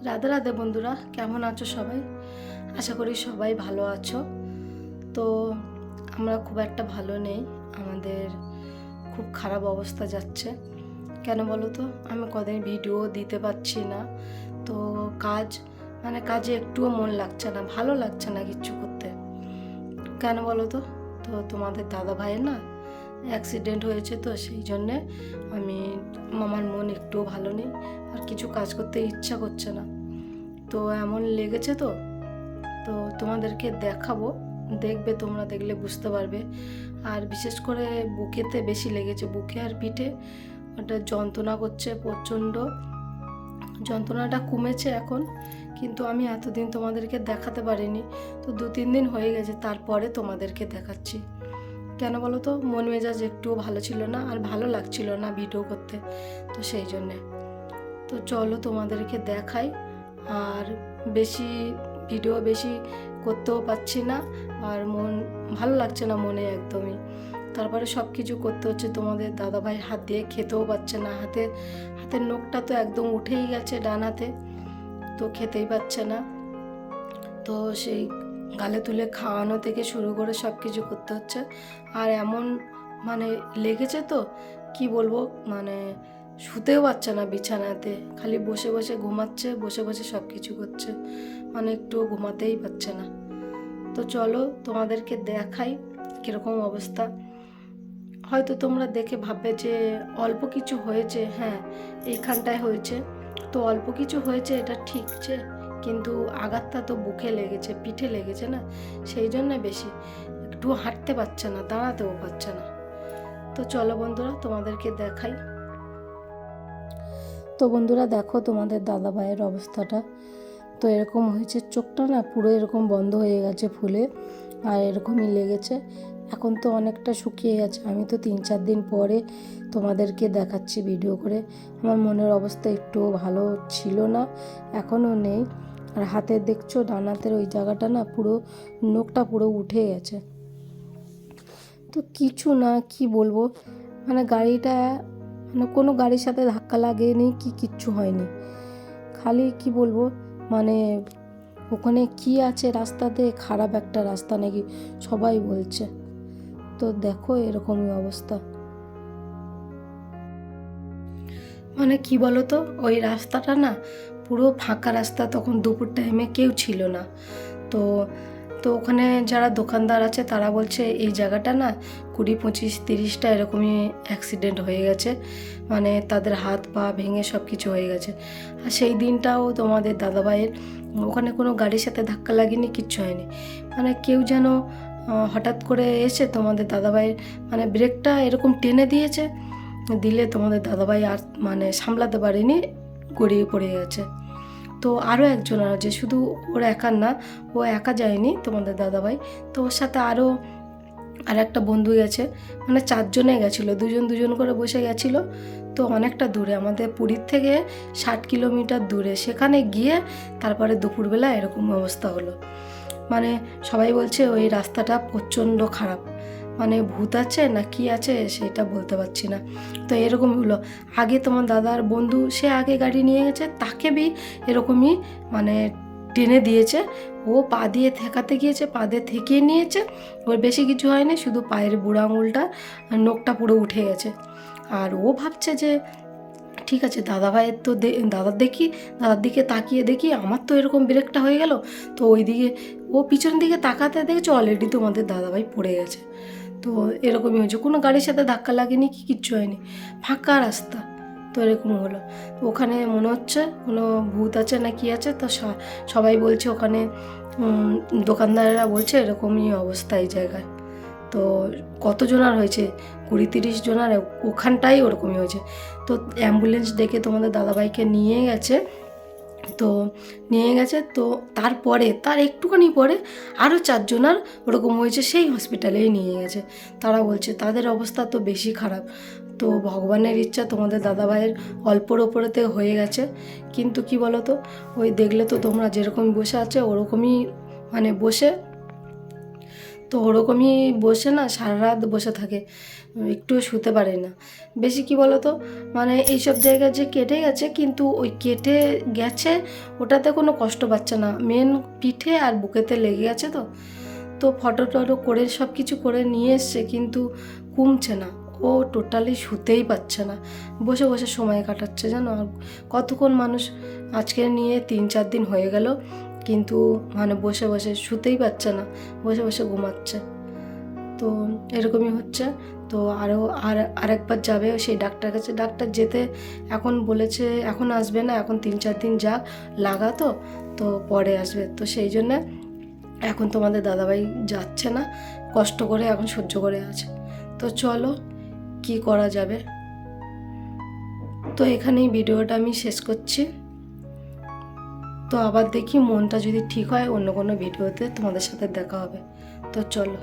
রাধে রাধে বন্ধুরা, কেমন আছো সবাই? আশা করি সবাই ভালো আছো। তো আমরা খুব একটা ভালো নেই, আমাদের খুব খারাপ অবস্থা যাচ্ছে। কেন বলো তো? আমি কদিন ভিডিও দিতে পারছি না। তো কাজ কাজে একটুও মন লাগছে না, ভালো লাগছে না কিচ্ছু করতে। কেন বলো তো? তো তোমাদের দাদা ভাইয়ের না অ্যাক্সিডেন্ট হয়েছে, তো সেই জন্যে আমি আমার মন একটুও ভালো নেই, আর কিছু কাজ করতে ইচ্ছা করছে না। তো এমন লেগেছে, তো তো তোমাদেরকে দেখাবো, দেখবে, তোমরা দেখলে বুঝতে পারবে। আর বিশেষ করে বুকেতে বেশি লেগেছে, বুকে আর পিঠে ওটা যন্ত্রণা করছে প্রচণ্ড। যন্ত্রণাটা কমেছে এখন, কিন্তু আমি এতদিন তোমাদেরকে দেখাতে পারিনি। তো 2-3 দিন হয়ে গেছে, তারপরে তোমাদেরকে দেখাচ্ছি। কেন বলো তো? মন মেজাজ একটুও ভালো ছিল না, আর ভালো লাগছিল না ভিডিও করতে, তো সেই জন্যে। তো চলো তোমাদেরকে দেখাই। আর ভিডিও বেশি করতেও পারছি না, আর মন ভালো লাগছে না মনে একদমই। তারপরে সব কিছু করতে হচ্ছে, তোমাদের দাদাভাই হাত দিয়ে খেতেও পাচ্ছে না, হাতের নখটা তো একদম উঠেই গেছে ডান হাতে, তো খেতেই পাচ্ছে না। তো সেই গালে তুলে খাওয়ানো থেকে শুরু করে সব কিছু করতে হচ্ছে। আর এমন লেগেছে, তো কি বলবো, শুতেও পারছে না বিছানাতে, খালি বসে বসে ঘুমাচ্ছে, বসে বসে সব কিছু করছে, একটুও ঘুমাতেই পারছে না। তো চলো তোমাদেরকে দেখাই কীরকম অবস্থা। হয়তো তোমরা দেখে ভাববে যে অল্প কিছু হয়েছে, হ্যাঁ এইখানটায় হয়েছে, তো অল্প কিছু হয়েছে এটা ঠিক আছে, কিন্তু আঘাতটা তো বুকে লেগেছে, পিঠে লেগেছে না, সেই জন্য বেশি। একটু হাঁটতে পারছে না, দাঁড়াতেও পারছে না। তো চলো বন্ধুরা তোমাদেরকে দেখাই। তো বন্ধুরা দেখো তোমাদের দাদা ভাইয়ের অবস্থাটা, তো এরকম হয়েছে, চোখটা না পুরো এরকম বন্ধ হয়ে গেছে ফুলে, আর এরকমই লেগেছে। এখন তো অনেকটা শুকিয়ে গেছে, আমি তো 3-4 দিন পরে তোমাদেরকে দেখাচ্ছি ভিডিও করে। আমার মনের অবস্থা একটুও ভালো ছিল না, এখনও নেই। আর হাতে দেখছো, ডান হাতের ওই জায়গাটা না পুরো নখটা পুরো উঠে গেছে। তো কিছু না, কি বলবো, গাড়িটা কোনো গাড়ির সাথে ধাক্কা লাগেনি, কিচ্ছু হয়নি। খালি কি বলবো, মানে ওখানে কি আছে রাস্তাতে, খারাপ একটা রাস্তা নাকি সবাই বলছে। তো দেখো এরকমই অবস্থা। কি বলো তো, ওই রাস্তাটা না পুরো ফাঁকা রাস্তা, তখন দুপুর টাইমে কেউ ছিল না। তো তো ওখানে যারা দোকানদার আছে তারা বলছে এই জায়গাটা না 20-25-30টা এরকমই অ্যাক্সিডেন্ট হয়ে গেছে, তাদের হাত পা ভেঙে সব কিছু হয়ে গেছে। আর সেই দিনটাও তোমাদের দাদাভাইয়ের ওখানে কোনো গাড়ির সাথে ধাক্কা লাগেনি, কিচ্ছু হয়নি। কেউ যেন হঠাৎ করে এসে তোমাদের দাদাভাইয়ের ব্রেকটা এরকম টেনে দিয়েছে, দিলে তোমাদের দাদাভাই আর সামলাতে পারেনি, গড়িয়ে পড়ে গেছে। তো আরও একজন আছে, শুধু ওর একার না, ও একা যায়নি তোমাদের দাদাভাই, তো ওর সাথে আর একটা বন্ধু গেছে, 4জনে গেছিলো, দুজন দুজন করে বসে গেছিলো। তো অনেকটা দূরে, আমাদের পুরীর থেকে 60 কিলোমিটার দূরে, সেখানে গিয়ে তারপরে দুপুরবেলা এরকম অবস্থা হলো। সবাই বলছে ওই রাস্তাটা প্রচণ্ড খারাপ, ভূত আছে না কি আছে সেটা বলতে পারছি না। তো এরকমই হলো, আগে তোমার দাদার বন্ধু সে আগে গাড়ি নিয়ে গেছে, তাকে এরকমই টেনে দিয়েছে, ও পা দিয়ে ঠেকাতে গিয়েছে, পা দিয়ে ঠেকিয়ে নিয়েছে, ওর বেশি কিছু হয়নি, শুধু পায়ের বুড়ো আঙুলটা নখটা পুরো উঠে গেছে। আর ও ভাবছে যে ঠিক আছে, দাদাভাইয়ের তো দাদার দিকে তাকিয়ে দেখি আমার তো এরকম ব্রেকটা হয়ে গেল, তো ওই দিকে ও পিছন দিকে তাকাতে দেখেছে অলরেডি তোমাদের দাদাভাই পড়ে গেছে। তো এরকমই হয়েছে, কোনো গাড়ির সাথে ধাক্কা লাগেনি, কিচ্ছু হয়নি, ফাঁকা রাস্তা। তো এরকম হলো, ওখানে মনে হচ্ছে কোনো ভূত আছে না কি আছে। তো সবাই বলছে ওখানে, দোকানদারেরা বলছে এরকমই অবস্থা এই জায়গায়। তো কতজনার হয়েছে, 20-30 জনার ওখানটাই ওরকমই হয়েছে। তো অ্যাম্বুলেন্স ডেকে তোমাদের দাদাভাইকে নিয়ে গেছে। তো তারপরে তার একটুখানি পরে আরও 4জনার ওরকম হয়েছে, সেই হসপিটালেই নিয়ে গেছে। তারা বলছে তাদের অবস্থা তো বেশি খারাপ। তো ভগবানের ইচ্ছা তোমাদের দাদাভাইয়ের অল্পর ওপরেতে হয়ে গেছে, কিন্তু কি বলো তো, ওই দেখলে তো তোমরা যেরকম বসে আছে ওরকমই বসে। তো ওরকমই বসে না সারা রাত বসে থাকে, একটুও শুতে পারে না। বেশি কি বলো তো, মানে এইসব জায়গায় যে কেটে গেছে, কিন্তু ওই কেটে গেছে ওটাতে কোনো কষ্ট পাচ্ছে না, মেন পিঠে আর বুকেতে লেগে গেছে। তো ফটো টটো করে সব কিছু করে নিয়ে এসছে, কিন্তু কমছে না। ও টোটালি শুতেই পাচ্ছে না, বসে বসে সময় কাটাচ্ছে জানো। আর কতক্ষণ মানুষ, আজকে নিয়ে 3-4 দিন হয়ে গেল, কিন্তু মানে বসে বসে শুতেই পাচ্ছে না, বসে বসে ঘুমাচ্ছে। তো এরকমই হচ্ছে। তো আরেকবার যাবে সেই ডাক্তার কাছে, ডাক্তার যেতে এখন বলেছে এখন আসবে না, এখন 3-4 দিন যাক লাগা, তো পরে আসবে। তো সেই জন্যে এখন তোমাদের দাদাভাই যাচ্ছে না, কষ্ট করে এখন সহ্য করে আছে। তো চলো কি করা যাবে। তো এখানেই ভিডিওটা আমি শেষ করছি। তো আবার দেখি মনটা যদি ঠিক হয় অন্য কোনো ভিডিওতে তোমাদের সাথে দেখা হবে। তো চলো।